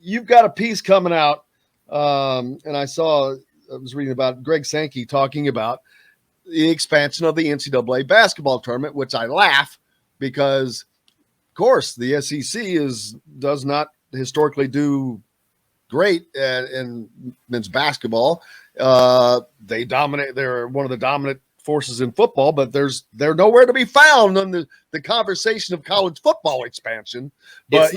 you've got a piece coming out, and I was reading about Greg Sankey talking about the expansion of the NCAA basketball tournament, which I laugh because, of course, the SEC does not historically do great in men's basketball. They dominate. They're one of the dominant forces in football, but they're nowhere to be found on the conversation of college football expansion. But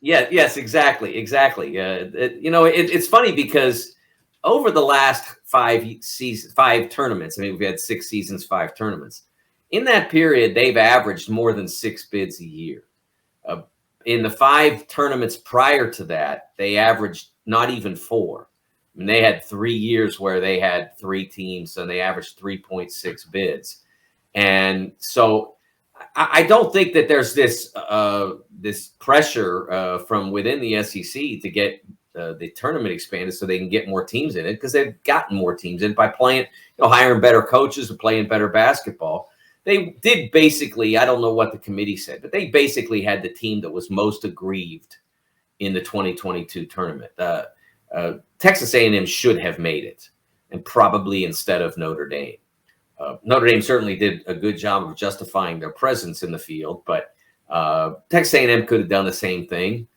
yes, exactly. It's funny because over the last 5 tournaments, I mean, we've had 6 seasons, 5 tournaments. In that period, they've averaged more than 6 bids a year. In the 5 tournaments prior to that, they averaged not even 4. I mean, they had 3 years where they had 3 teams and they averaged 3.6 bids. And so I don't think that there's this pressure from within the SEC to get the tournament expanded so they can get more teams in it, because they've gotten more teams in by playing, hiring better coaches and playing better basketball. They did basically, I don't know what the committee said, but they basically had the team that was most aggrieved in the 2022 tournament. Texas A&M should have made it, and probably instead of Notre Dame. Notre Dame certainly did a good job of justifying their presence in the field, but Texas A&M could have done the same thing.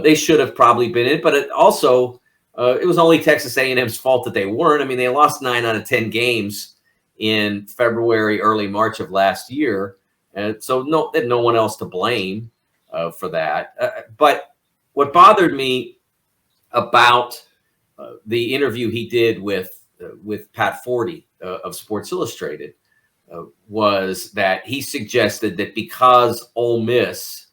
They should have probably been in, but it was only Texas A&M's fault that they weren't. I mean, they lost 9 out of 10 games in February, early March of last year. And so no one else to blame for that. But what bothered me about the interview he did with Pat Forty of Sports Illustrated was that he suggested that because Ole Miss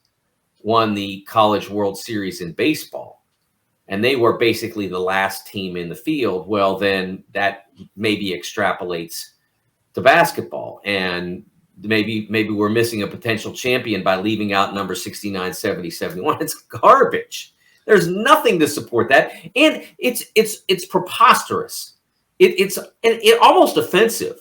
won the College World Series in baseball, and they were basically the last team in the field, well, then that maybe extrapolates to basketball, and maybe we're missing a potential champion by leaving out number 69, 70, 71. It's garbage. There's nothing to support that, and it's preposterous. It's almost offensive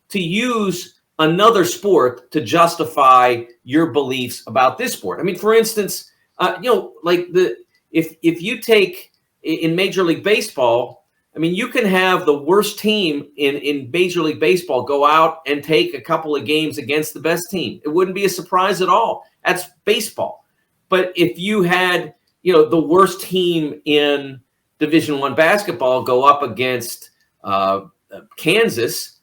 to use another sport to justify your beliefs about this sport. I mean, for instance, if you take in Major League Baseball, I mean, you can have the worst team in Major League Baseball go out and take a couple of games against the best team. It wouldn't be a surprise at all. That's baseball. But if you had, the worst team in Division I basketball go up against Kansas,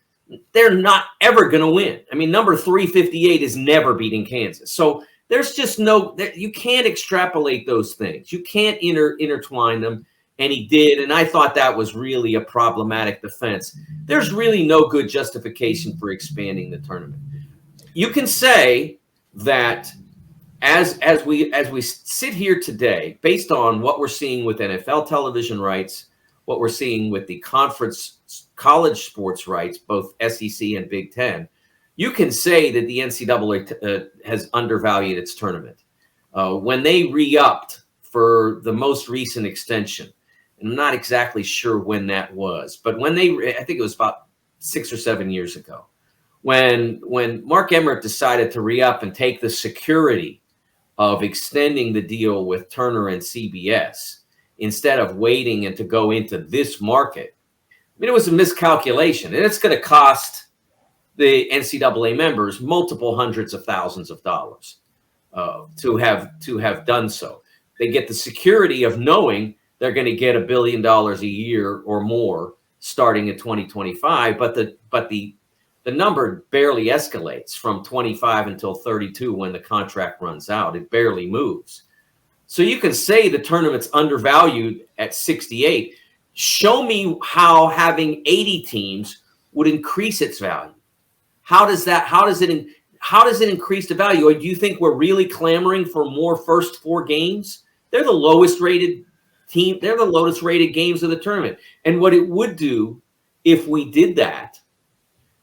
they're not ever going to win. I mean, number 358 is never beating Kansas. So there's just you can't extrapolate those things. You can't intertwine them. And he did, and I thought that was really a problematic defense. There's really no good justification for expanding the tournament. You can say that as we sit here today, based on what we're seeing with NFL television rights, what we're seeing with the conference college sports rights, both SEC and Big Ten, you can say that the NCAA has undervalued its tournament. When they re-upped for the most recent extension, I'm not exactly sure when that was, but I think it was about 6 or 7 years ago, when Mark Emmert decided to re-up and take the security of extending the deal with Turner and CBS instead of waiting and to go into this market. I mean, it was a miscalculation, and it's going to cost the NCAA members multiple hundreds of thousands of dollars to have done so. They get the security of knowing they're going to get $1 billion a year or more starting in 2025, but the number barely escalates from 25 until 32 when the contract runs out. It barely moves. So you can say the tournament's undervalued at 68. Show me how having 80 teams would increase its value. How does it increase the value? Or do you think we're really clamoring for more first 4 games? They're the lowest rated team. They're the lowest rated games of the tournament. And what it would do if we did that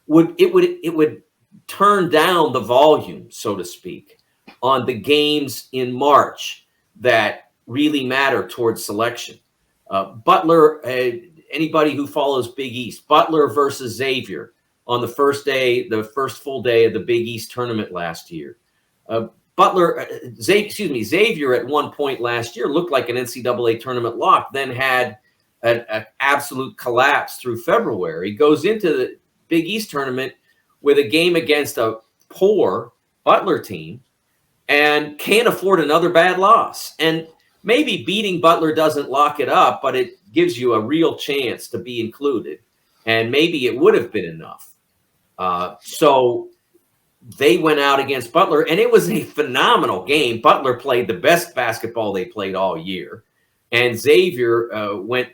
would turn down the volume, so to speak, on the games in March that really matter towards selection. Butler, anybody who follows Big East, Butler versus Xavier on the first full day of the Big East tournament last year. Xavier at one point last year looked like an NCAA tournament lock, then had an absolute collapse through February. Goes into the Big East tournament with a game against a poor Butler team and can't afford another bad loss. And maybe beating Butler doesn't lock it up, but it gives you a real chance to be included. And maybe it would have been enough. So they went out against Butler, and it was a phenomenal game. Butler played the best basketball they played all year. And Xavier went,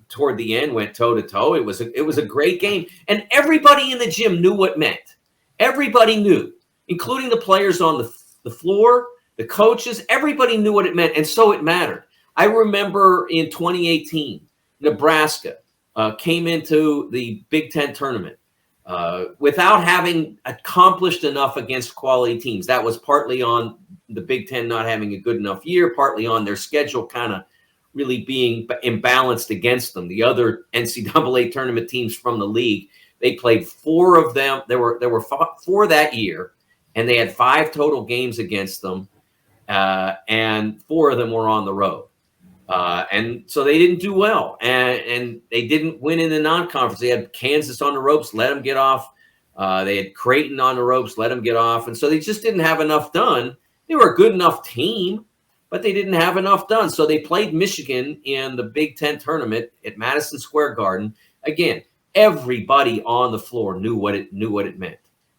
toward the end, went toe-to-toe. It was a great game. And everybody in the gym knew what it meant. Everybody knew, including the players on the floor, the coaches. Everybody knew what it meant, and so it mattered. I remember in 2018, Nebraska came into the Big Ten tournament without having accomplished enough against quality teams. That was partly on the Big Ten not having a good enough year, partly on their schedule kind of really being imbalanced against them. The other NCAA tournament teams from the league, they played 4 of them. There were 4 that year, and they had 5 total games against them, and 4 of them were on the road. And so they didn't do well, and they didn't win in the non-conference. They had Kansas on the ropes, let them get off. They had Creighton on the ropes, let them get off. And so they just didn't have enough done. They were a good enough team, but they didn't have enough done. So they played Michigan in the Big Ten tournament at Madison Square Garden. Again, everybody on the floor knew what it meant.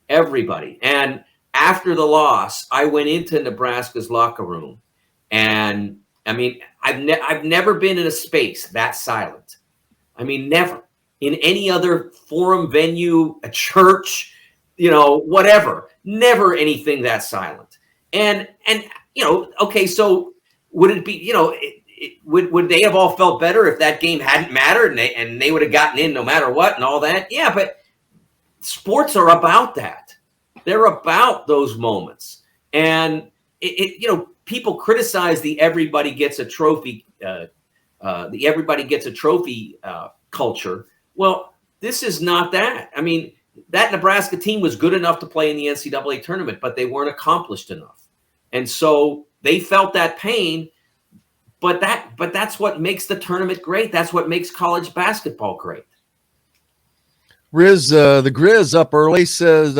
Everybody. And after the loss, I went into Nebraska's locker room, and I mean, I've never been in a space that silent. I mean, never in any other forum, venue, a church, whatever. Never anything that silent. And okay, so would it be, would they have all felt better if that game hadn't mattered and they would have gotten in no matter what and all that? Yeah, but sports are about that. They're about those moments. And people criticize the everybody gets a trophy, culture. Well, this is not that. I mean, that Nebraska team was good enough to play in the NCAA tournament, but they weren't accomplished enough. And so they felt that pain, but that's what makes the tournament great. That's what makes college basketball great. Riz, the Grizz up early says,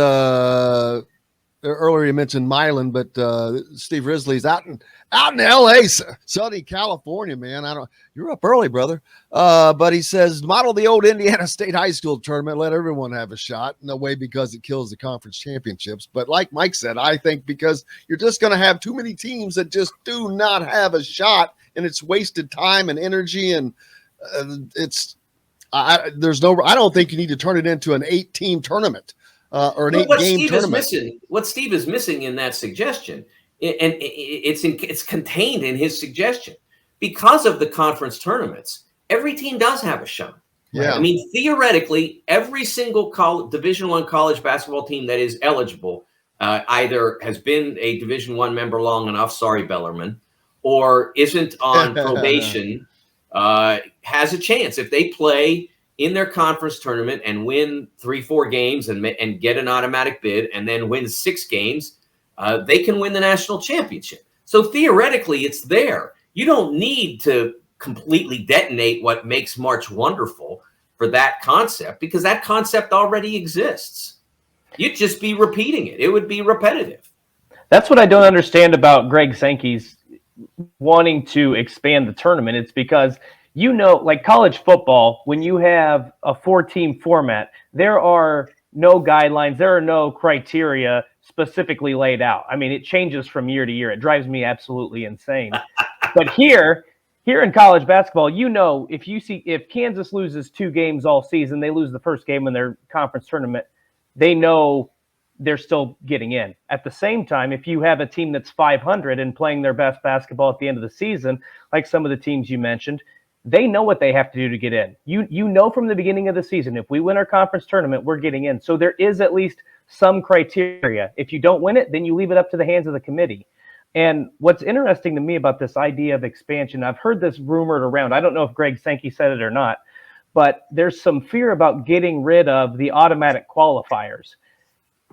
earlier you mentioned Milan, but Steve Risley's out in LA, sunny California, man. You're up early, brother. But he says, model the old Indiana State high school tournament, let everyone have a shot. No way because it kills the conference championships. But like Mike said, I think because you're just going to have too many teams that just do not have a shot, and it's wasted time and energy, and I don't think you need to turn it into an 8-team tournament. Or an 8-game tournament. What Steve is missing in that suggestion, and it's contained in his suggestion, because of the conference tournaments, every team does have a shot. Yeah, I mean, theoretically, every single Division I college basketball team that is eligible either has been a Division I member long enough, sorry Bellarmine, or isn't on probation, has a chance if they play in their conference tournament and win 3-4 games and get an automatic bid, and then win 6 games, they can win the national championship. So theoretically, it's there. You don't need to completely detonate what makes March wonderful for that concept, because that concept already exists. You'd just be repeating it. It would be repetitive. That's what I don't understand about Greg Sankey's wanting to expand the tournament. It's because, like college football, when you have a 4-team format, there are no guidelines, there are no criteria specifically laid out. I mean, it changes from year to year. It drives me absolutely insane. But here in college basketball, if Kansas loses 2 games all season, they lose the first game in their conference tournament, they know they're still getting in. At the same time, if you have a team that's 500 and playing their best basketball at the end of the season, like some of the teams you mentioned, they know what they have to do to get in. You know from the beginning of the season, if we win our conference tournament, we're getting in. So there is at least some criteria. If you don't win it, then you leave it up to the hands of the committee. And what's interesting to me about this idea of expansion, I've heard this rumored around. I don't know if Greg Sankey said it or not, but there's some fear about getting rid of the automatic qualifiers.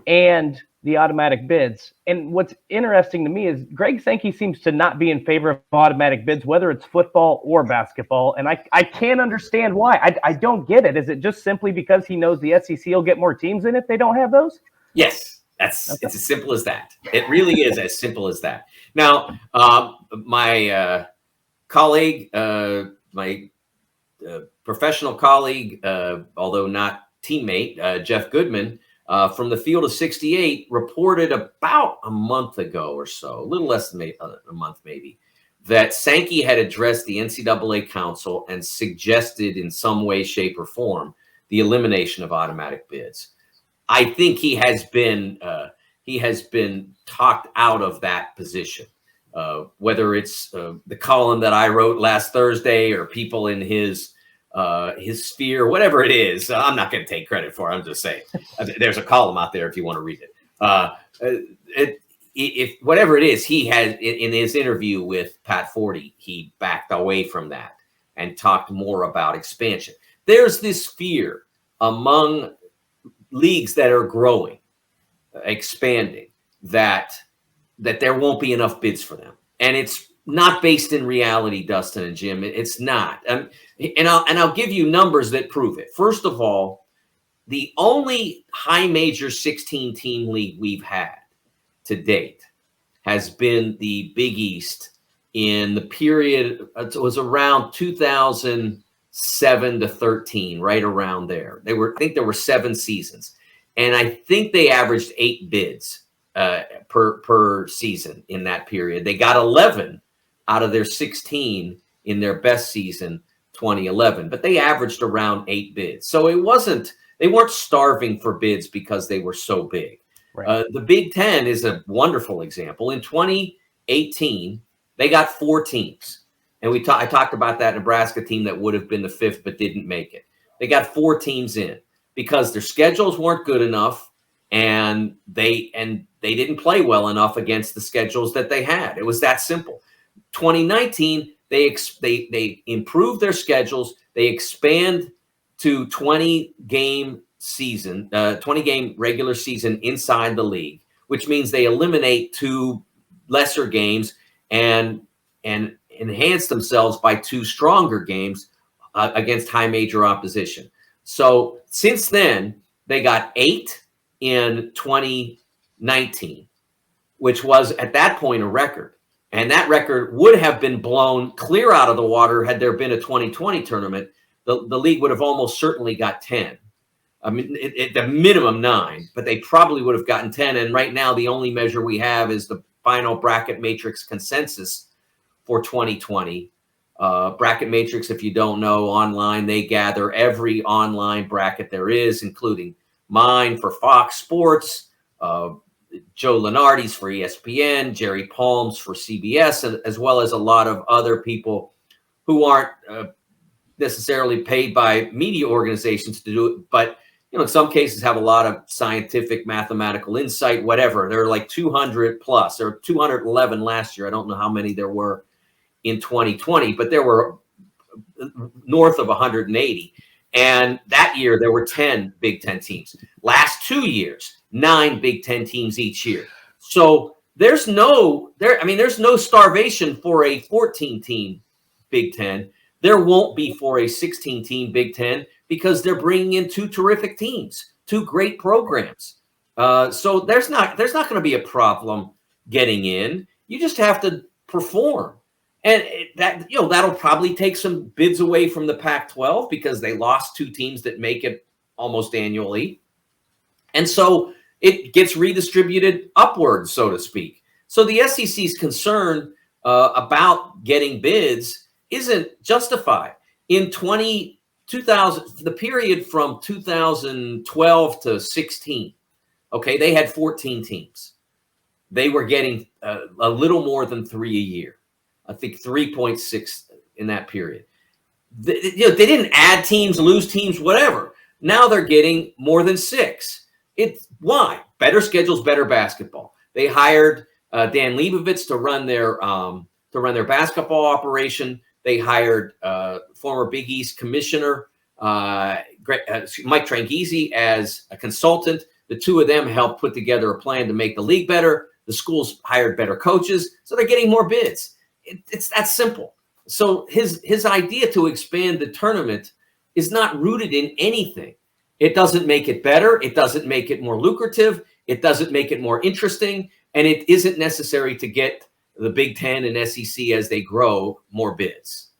And the automatic bids. And what's interesting to me is Greg Sankey seems to not be in favor of automatic bids, whether it's football or basketball. And I can't understand why. I don't get it. Is it just simply because he knows the SEC will get more teams in if they don't have those? Yes, it's as simple as that. It really is as simple as that. Now, my colleague, my professional colleague, although not teammate, Jeff Goodman, from the Field of 68, reported about a month ago or so, a little less than a month maybe, that Sankey had addressed the NCAA Council and suggested in some way, shape, or form the elimination of automatic bids. I think he has been talked out of that position, whether it's the column that I wrote last Thursday or people in his sphere, whatever it is. I'm not going to take credit for it. I'm just saying there's a column out there if you want to read it. If whatever it is, he has in his interview with Pat Forty, he backed away from that and talked more about expansion. There's this fear among leagues that are growing, expanding, that there won't be enough bids for them. And it's not based in reality, Dustin and Jim. It's not. And I'll give you numbers that prove it. First of all, the only high major 16-team league we've had to date has been the Big East in the period. It was around 2007 to 13, right around there. I think there were 7 seasons, and I think they averaged 8 bids per season in that period. They got 11 out of their 16 in their best season, 2011, but they averaged around 8 bids. So they weren't starving for bids because they were so big. Right. The Big Ten is a wonderful example. In 2018, they got 4 teams. And I talked about that Nebraska team that would have been the 5th, but didn't make it. They got 4 teams in because their schedules weren't good enough, and they didn't play well enough against the schedules that they had. It was that simple. 2019, they improved their schedules. They expand to 20-game season, 20-game regular season inside the league, which means they eliminate 2 lesser games and enhance themselves by 2 stronger games against high major opposition. So since then, they got 8 in 2019, which was at that point a record. And that record would have been blown clear out of the water had there been a 2020 tournament. The league would have almost certainly got 10. I mean, at the minimum 9, but they probably would have gotten 10. And right now, the only measure we have is the final bracket matrix consensus for 2020. Bracket matrix, if you don't know, online, they gather every online bracket there is, including mine for Fox Sports, Joe Lenardi's for ESPN, Jerry Palm's for CBS, as well as a lot of other people who aren't necessarily paid by media organizations to do it, but in some cases have a lot of scientific, mathematical insight, whatever. There are like 200 plus. There were 211 last year. I don't know how many there were in 2020, but there were north of 180. And that year there were 10 Big Ten teams. Last 2 years, 9 Big Ten teams each year. So there's no starvation for a 14-team Big Ten. There won't be for a 16-team Big Ten because they're bringing in 2 terrific teams, 2 great programs. So there's not going to be a problem getting in. You just have to perform. And that'll probably take some bids away from the Pac-12 because they lost 2 teams that make it almost annually. And so it gets redistributed upwards, so to speak. So the SEC's concern about getting bids isn't justified. In 2000, the period from 2012 to 16, okay, they had 14 teams. They were getting a little more than 3 a year. I think 3.6 in that period. They didn't add teams, lose teams, whatever. Now they're getting more than 6. It's why? Better schedules, better basketball. They hired Dan Leibovitz to run their basketball operation. They hired former Big East commissioner Mike Tranghese as a consultant. The two of them helped put together a plan to make the league better. The schools hired better coaches, so they're getting more bids. It's that simple. So his idea to expand the tournament is not rooted in anything. It doesn't make it better. It doesn't make it more lucrative. It doesn't make it more interesting. And it isn't necessary to get the Big Ten and SEC, as they grow, more bids.